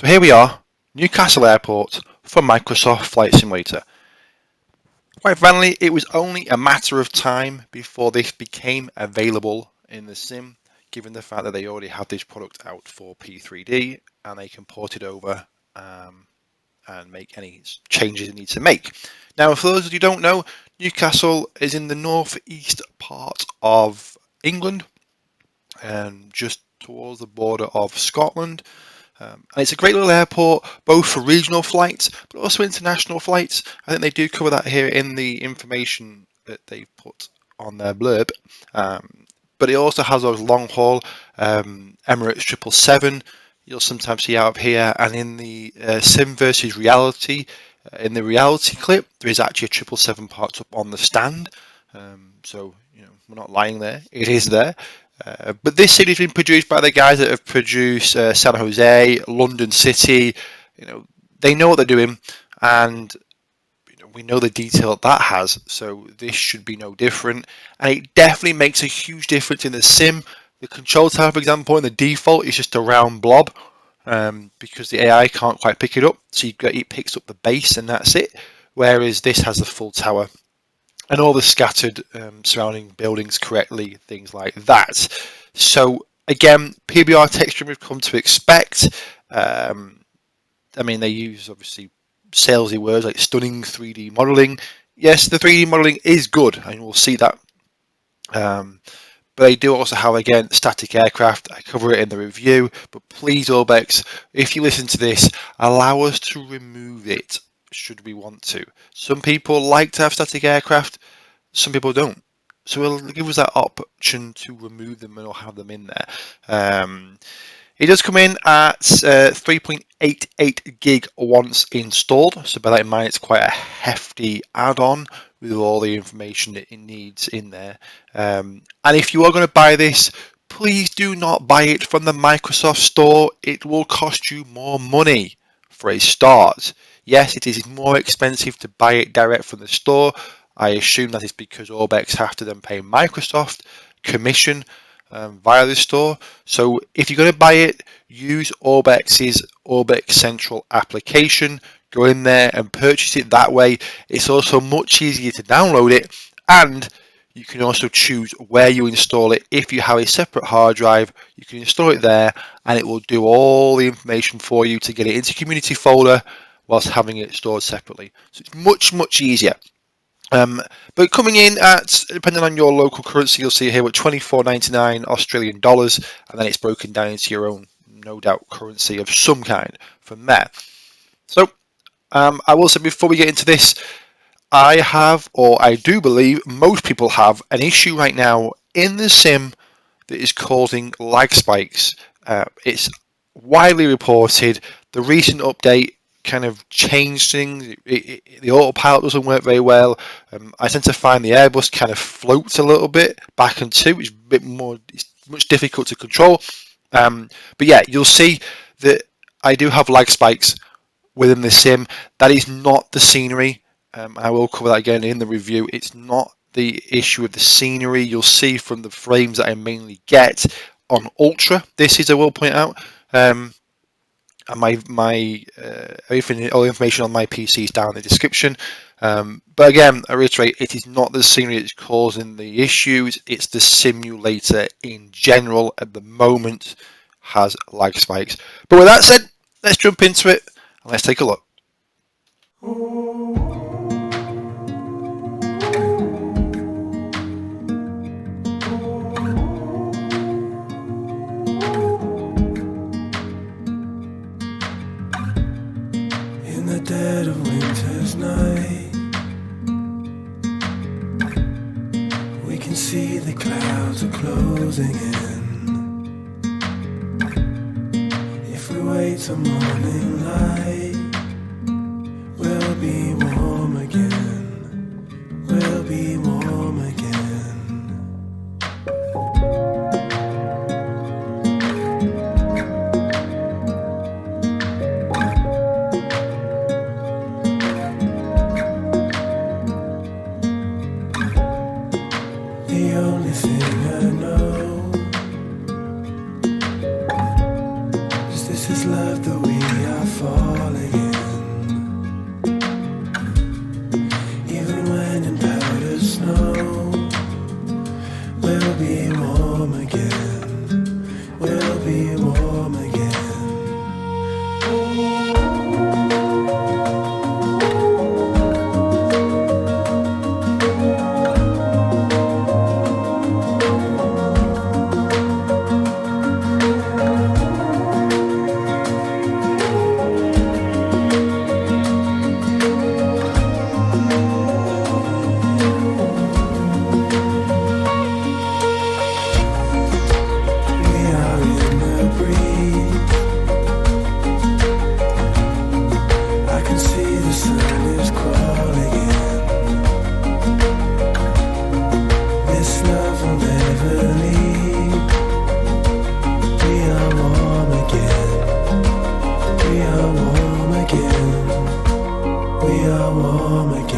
So here we are, Newcastle Airport for Microsoft Flight Simulator. Quite frankly, it was only a matter of time before this became available in the sim, given the fact that they already have this product out for P3D and they can port it over and make any changes it needs to make. Now, for those of you who don't know, Newcastle is in the northeast part of England and just towards the border of Scotland. And it's a great little airport, both for regional flights, but also international flights. I think they do cover that here in the information that they've put on their blurb. But it also has those long haul Emirates 777. You'll sometimes see out of here, and in the sim versus reality, in the reality clip, there is actually a 777 parked up on the stand. So you know, we're not lying there; it is there. But this city has been produced by the guys that have produced San Jose, London City. You know, they know what they're doing, and you know, we know the detail that has. So this should be no different, and it definitely makes a huge difference in the sim. The control tower, for example, in the default is just a round blob because the AI can't quite pick it up. So it picks up the base, and that's it. Whereas this has the full tower and all the scattered surrounding buildings correctly, things like that. So again, PBR texture we've come to expect. I mean, they use obviously salesy words like stunning 3D modeling. Yes, the 3D modeling is good, and we'll see that. But they do also have, again, static aircraft. I cover it in the review, but please, ORBX, if you listen to this, allow us to remove it should we want to. Some people like to have static aircraft, some people don't. So it'll give us that option to remove them and or have them in there. It does come in at 3.88 gig once installed. So bear that in mind, it's quite a hefty add-on with all the information that it needs in there. And if you are going to buy this, please do not buy it from the Microsoft Store. It will cost you more money for a start. Yes, it is more expensive to buy it direct from the store. I assume that is because ORBX have to then pay Microsoft commission via the store. So if you're going to buy it, use ORBX's ORBX Central application. Go in there and purchase it that way. It's also much easier to download it, and you can also choose where you install it. If you have a separate hard drive, you can install it there, and it will do all the information for you to get it into community folder whilst having it stored separately. So it's much easier. But coming in at, depending on your local currency, you'll see here with $24.99 Australian dollars, and then it's broken down into your own, no doubt, currency of some kind from there. So I will say before we get into this, I have, or I do believe most people have, an issue right now in the sim that is causing lag spikes. It's widely reported. The recent update kind of changed things. The autopilot doesn't work very well. I tend to find the Airbus kind of floats a little bit back and two, which is a bit more, it's much difficult to control. But yeah, you'll see that I do have lag spikes within the sim. That is not the scenery. I will cover that again in the review. It's not the issue of the scenery. You'll see from the frames that I mainly get on Ultra. This is, I will point out, and all information on my PC is down in the description. But again, I reiterate, it is not the scenery that's causing the issues. It's the simulator in general at the moment has lag spikes. But with that said, let's jump into it and let's take a look. Dead of winter's night, we can see the clouds are closing in. If we wait till morning light, we'll be warm again. We'll be warm again. The only thing I know is this is love that we are.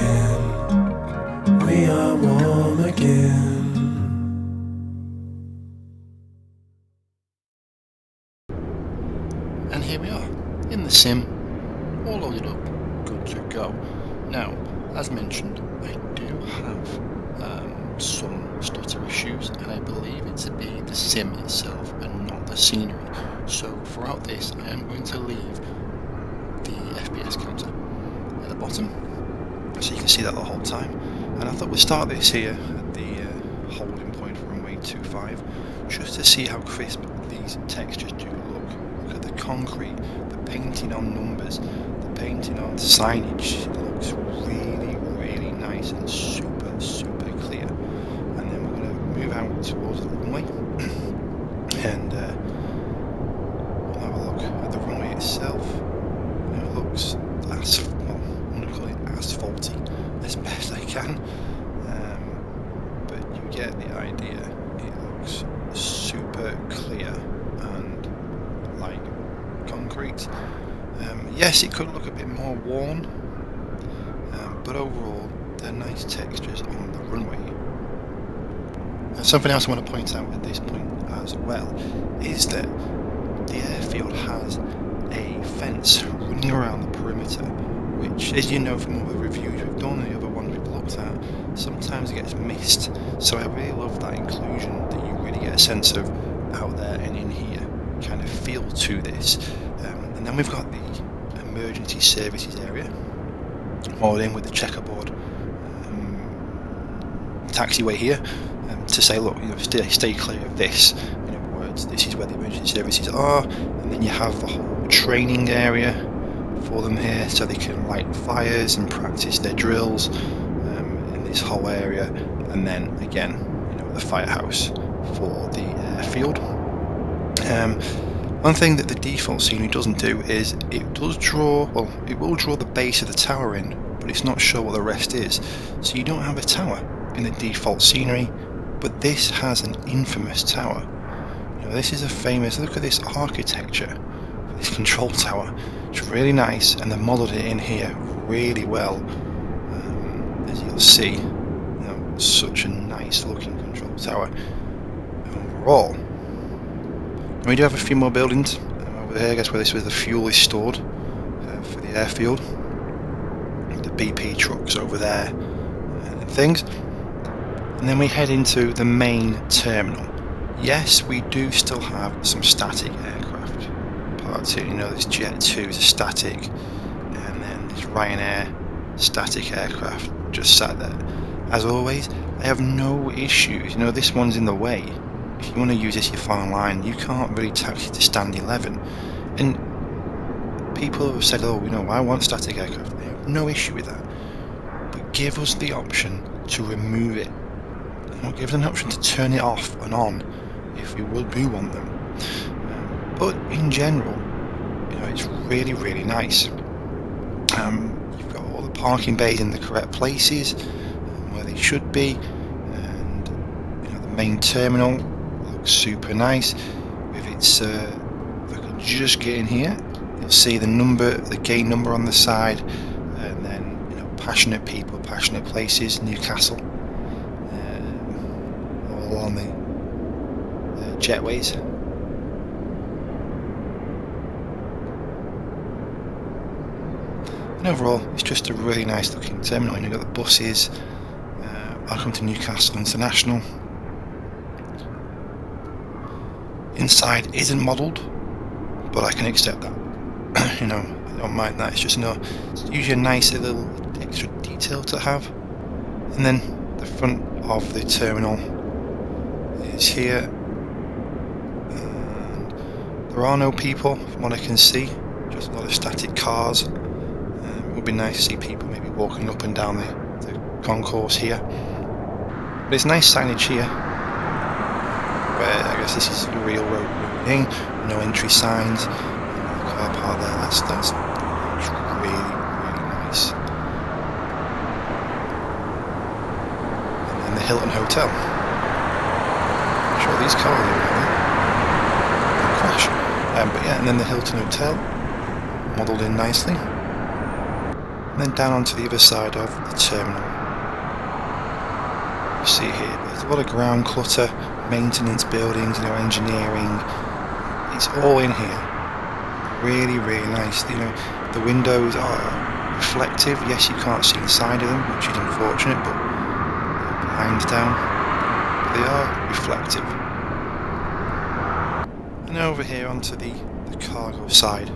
again. We are warm again. And here we are, in the sim, all loaded up, good to go. Now, as mentioned, I do have some stutter issues, and I believe it to be the sim itself and not the scenery. So throughout this, I am going to leave the FPS counter at the bottom, so you can see that the whole time. And I thought we'd start this here at the holding point for runway 25, just to see how crisp these textures do look. Look at the concrete, the painting on numbers, the painting on signage. It looks really, really nice and super, super clear. And then we're going to move out towards the runway and we'll have a look at the runway itself. And it looks I'm going to call it asphalty as best I can, but you get the idea. It looks super clear and like concrete. Yes, it could look a bit more worn, but overall they're nice textures on the runway. And something else I want to point out at this point as well is that the airfield has a fence running around the perimeter, which, as you know from all the reviews we've done and the other ones we've looked at, sometimes it gets missed. So I really love that inclusion, that you really get a sense of out there and in here kind of feel to this. And then we've got the emergency services area, all in with the checkerboard taxiway here, to say, look, you know, stay clear of this. In other words, this is where the emergency services are. And then you have the whole training area for them here, so they can light fires and practice their drills in this whole area. And then again, you know, the firehouse for the airfield. One thing that the default scenery doesn't do is it does draw, well, it will draw the base of the tower in, but it's not sure what the rest is. So you don't have a tower in the default scenery, but this has an infamous tower. You know, this is a famous, look at this architecture, this control tower. It's really nice, and they've modelled it in here really well. As you'll see, you know, such a nice looking control tower overall. And we do have a few more buildings over here, I guess, where this was the fuel is stored for the airfield. The BP trucks over there and things. And then we head into the main terminal. Yes, we do still have some static aircraft. Part 2, you know, this Jet 2 is a static, and then this Ryanair static aircraft just sat there. As always, I have no issues. You know, this one's in the way. If you want to use this your fine line, you can't really taxi to stand 11. And people have said, oh, you know, I want static aircraft. I have no issue with that. But give us the option to remove it. Give them an option to turn it off and on if we do want them. But in general, you know, it's really, really nice. You've got all the parking bays in the correct places where they should be, and you know, the main terminal looks super nice with its. If I can just get in here, you'll see the number, the gate number on the side, and then, you know, passionate people, passionate places, Newcastle. On the jetways. And overall, it's just a really nice looking terminal. You've got the buses. Welcome to Newcastle International. Inside isn't modelled, but I can accept that. You know, I don't mind that. It's just, you know, it's usually a nice little extra detail to have. And then the front of the terminal is here, and there are no people from what I can see, just a lot of static cars. It would be nice to see people maybe walking up and down the concourse here, but it's nice signage here where I guess this is the real road we're in. No entry signs, car park there. That's really, really nice. And then the Hilton Hotel. Sure, these cars are crash. But yeah, and then the Hilton Hotel, modelled in nicely. and then down onto the other side of the terminal. You see here, there's a lot of ground clutter, maintenance buildings, you know, engineering. It's all in here. Really, really nice. You know, the windows are reflective. Yes, you can't see inside of them, which is unfortunate, but blinds down. They are reflective. And over here onto the cargo side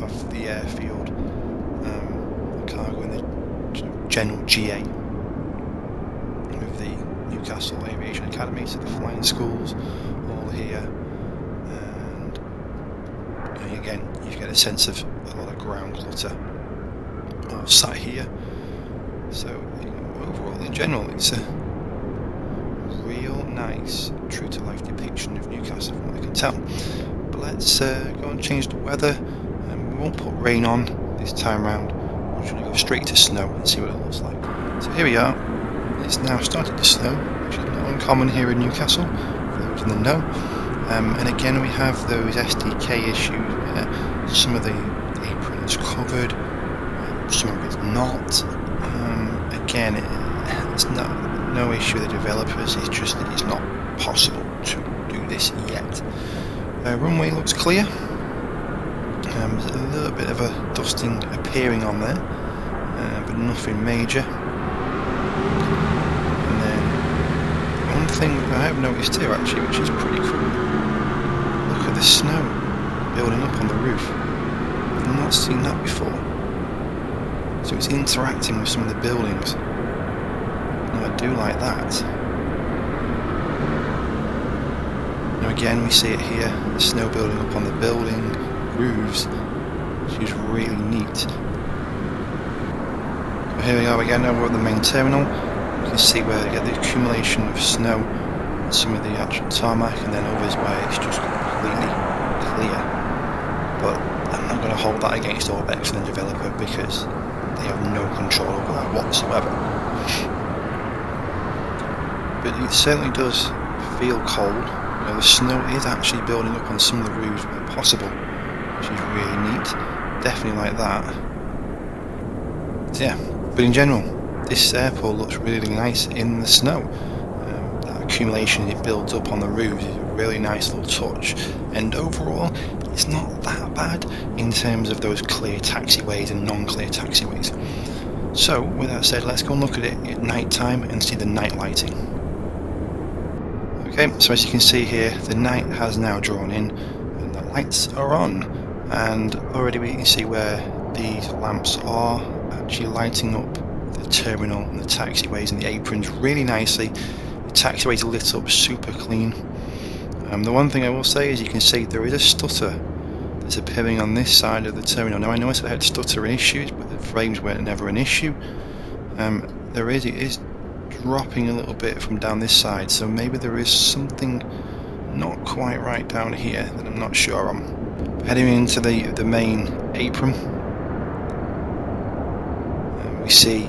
of the airfield, the cargo in the general GA of the Newcastle Aviation Academy, so the flying schools all here, and again you get a sense of a lot of ground clutter all sat here. So overall, in general, it's a real nice, true to life depiction of Newcastle from what I can tell. But let's go and change the weather. We won't put rain on this time round. We're just going to go straight to snow and see what it looks like. So here we are. It's now started to snow, which is not uncommon here in Newcastle, for those in the know. And again, we have those SDK issues where some of the apron is covered, some of it's not. Again, it's no issue with the developers, it's just that it's not possible to do this yet. Runway looks clear. There's a little bit of a dusting appearing on there, but nothing major. And then one thing I have noticed here actually, which is pretty cool, look at the snow building up on the roof. I've not seen that before. So it's interacting with some of the buildings. Now I do like that. Now again we see it here, the snow building up on the building roofs, which is really neat. So here we are again over at the main terminal. You can see where you get the accumulation of snow and some of the actual tarmac, and then others where it's just completely clear. But I'm not going to hold that against ORBX and the developer because they have no control over that whatsoever. But it certainly does feel cold. You know, the snow is actually building up on some of the roofs where possible, which is really neat. Definitely like that. So yeah, but in general, this airport looks really nice in the snow. That accumulation it builds up on the roofs is a really nice little touch, and overall it's not that bad in terms of those clear taxiways and non-clear taxiways. So with that said, let's go and look at it at night time and see the night lighting. Okay, so as you can see here, the night has now drawn in and the lights are on, and already we can see where these lamps are actually lighting up the terminal and the taxiways and the aprons really nicely. The taxiways are lit up super clean. The one thing I will say is you can see there is a stutter that's appearing on this side of the terminal. Now I noticed I had stutter issues, but the frames weren't never an issue. It is dropping a little bit from down this side, so maybe there is something not quite right down here that I'm not sure on. Heading into the main apron, we see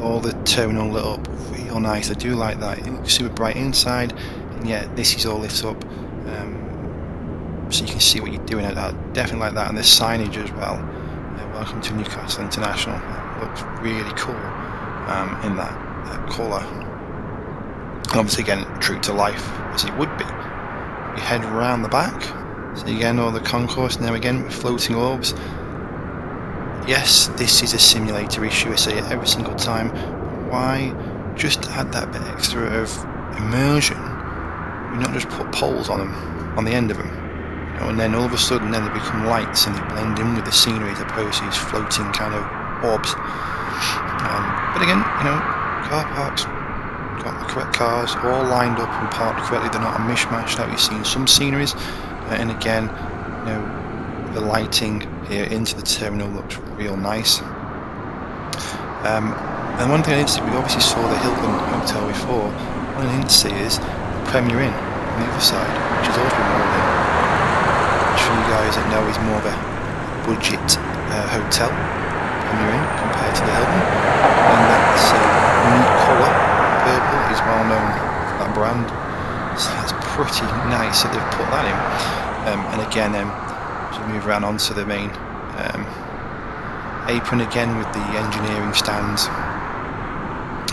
all the terminal lit up real nice. I do like that. It looks super bright inside, and yet this is all lit up, so you can see what you're doing at that. Definitely like that, and the signage as well. Welcome to Newcastle International. That looks really cool in that colour. Obviously again, true to life as it would be. We head around the back, so again all the concourse, now again with floating orbs. Yes, this is a simulator issue, I say it every single time. Why just add that bit extra of immersion? We not just put poles on them, on the end of them, you know, and then all of a sudden then they become lights and they blend in with the scenery as opposed to these floating kind of orbs. But again, you know, car parks got the correct cars all lined up and parked correctly. They're not a mishmash like we see in some sceneries. And again, you know, the lighting here into the terminal looks real nice. And one thing I didn't see, we obviously saw the Hilton Hotel before. What I didn't see is the Premier Inn on the other side, which is also more than, I'm sure you guys that know is more of a budget hotel, Premier Inn, compared to the Hilton. And that's a unique colour. Purple is well known for that brand, so that's pretty nice that they've put that in. And again, as we move around onto the main apron again with the engineering stands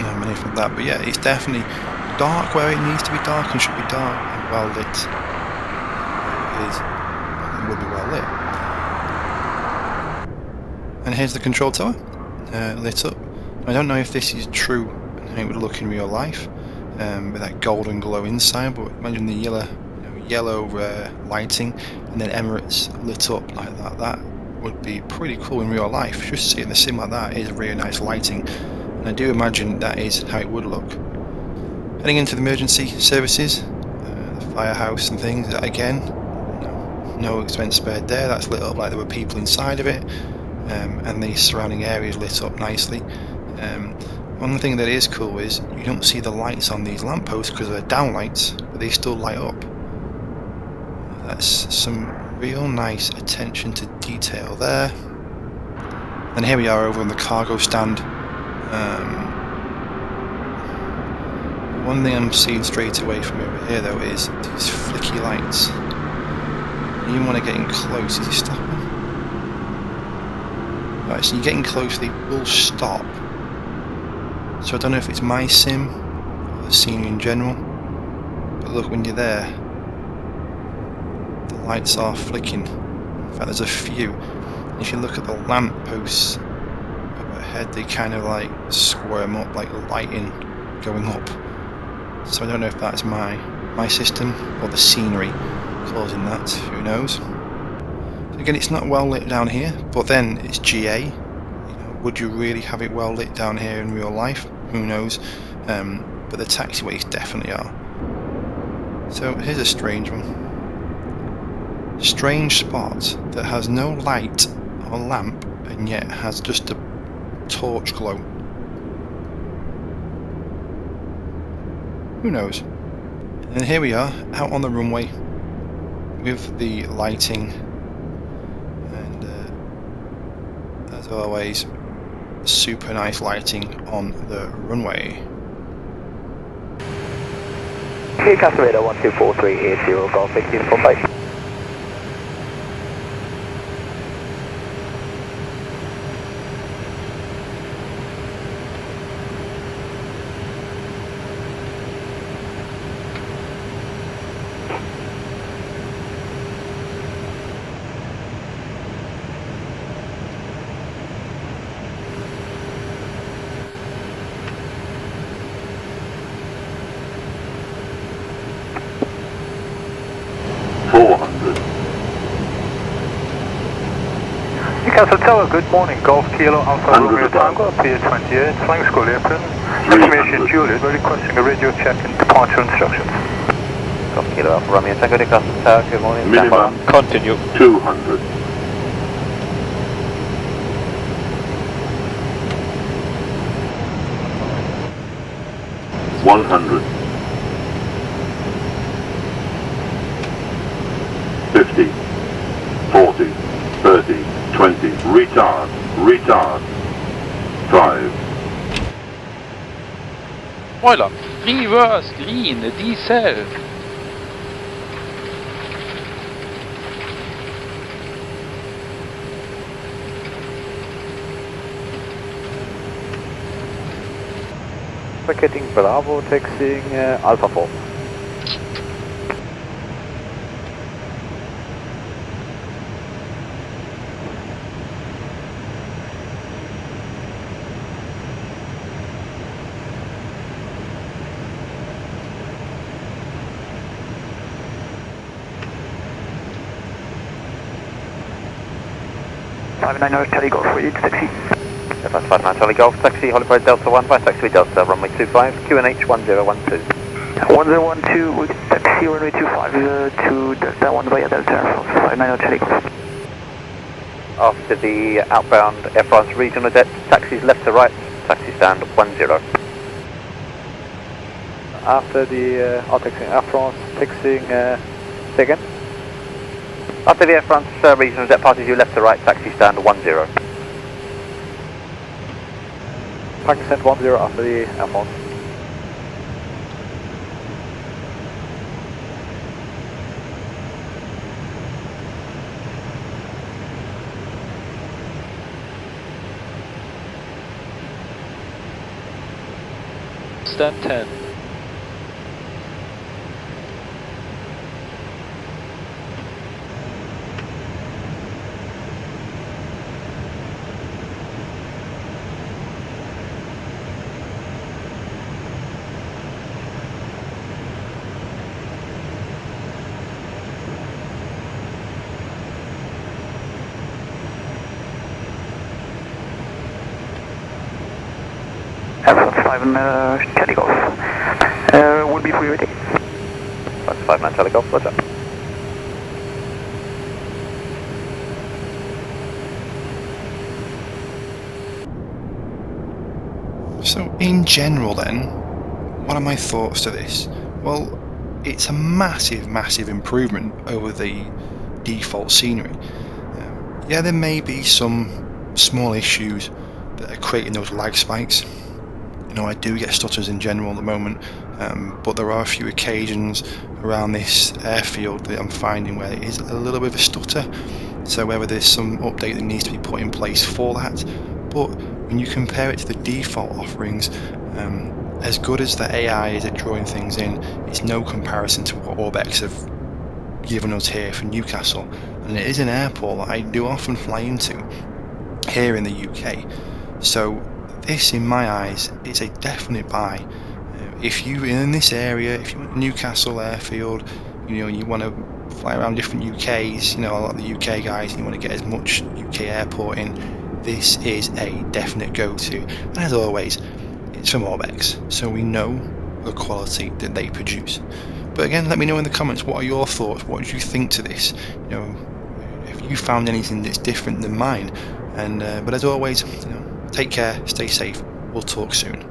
and anything like that. But yeah, it's definitely dark where it needs to be dark and should be dark, and well lit. It will be well lit. And here's the control tower, lit up. I don't know if this is true and how it would look in real life, with that golden glow inside, but imagine the yellow lighting and then Emirates lit up like that. That would be pretty cool in real life. Just seeing the sim like that is really nice lighting, and I do imagine that is how it would look. Heading into the emergency services, the firehouse and things, again, no expense spared there. That's lit up like there were people inside of it, and the surrounding areas lit up nicely. One thing that is cool is you don't see the lights on these lampposts because they're downlights, but they still light up. That's some real nice attention to detail there. And here we are over on the cargo stand. One thing I'm seeing straight away from over here though is these flicky lights. You want to get in close. Is he stopping? Right, so you're getting close, they will stop. So I don't know if it's my sim or the scenery in general, but look, when you're there, the lights are flicking. In fact, there's a few. If you look at the lamp posts up ahead, they kind of like squirm up, like lighting going up. So I don't know if that's my system or the scenery causing that, who knows. So again, it's not well lit down here, but then it's GA. Would you really have it well lit down here in real life? Who knows? But the taxiways definitely are. So here's a strange one. Strange spot that has no light or lamp and yet has just a torch glow. Who knows? And here we are, out on the runway with the lighting, and as always, super nice lighting on the runway. Newcastle Radar 124380 Golf 18 from base. Newcastle Tower, good morning. Golf Kilo Alpha Romeo Tango, Pier 28, flying school apron. Information Juliet, we're requesting a radio check and departure instructions. Golf Kilo Alpha Romeo Tango, Newcastle Tower, good morning. Minimum Continue. 200. $100. 50. 40. 30. 20. Retard. 5. Spoiler. Reverse green diesel. Packeting Bravo, taxiing Alpha 4. Charlie Golf, ready to taxi. That's 59 Charlie Golf, taxi, Hollywood Delta 1 by taxi Delta, runway 25, QNH 1012. 1012, with taxi, runway 25, to Delta 1 by Delta, 59 Charlie Golf. After the outbound Air France regional jet, taxis left to right, taxi stand 10. After the taxiing Air France, taxiing second. After the Air France regional jet passes you left to right, taxi stand 10. Parking stand 10 after the Air France. Stand 10. Havant 5 Charlie Golf. Will be free ready. That's 5 man Charlie Golf, roger. So in general then, what are my thoughts to this? Well, it's a massive improvement over the default scenery. Yeah, there may be some small issues that are creating those lag spikes. You know, I do get stutters in general at the moment, but there are a few occasions around this airfield that I'm finding where it is a little bit of a stutter. So whether there's some update that needs to be put in place for that, but when you compare it to the default offerings, as good as the AI is at drawing things in, it's no comparison to what ORBX have given us here for Newcastle, and it is an airport that I do often fly into here in the UK. So this, in my eyes, is a definite buy. If you in this area, if you want Newcastle airfield, you know, you want to fly around different UKs, you know, a lot of the UK guys, and you want to get as much UK airport in, this is a definite go-to. And as always, it's from ORBX, so we know the quality that they produce. But again, let me know in the comments, what are your thoughts? What do you think to this? You know, have you found anything that's different than mine? And but as always, you know, take care, stay safe. We'll talk soon.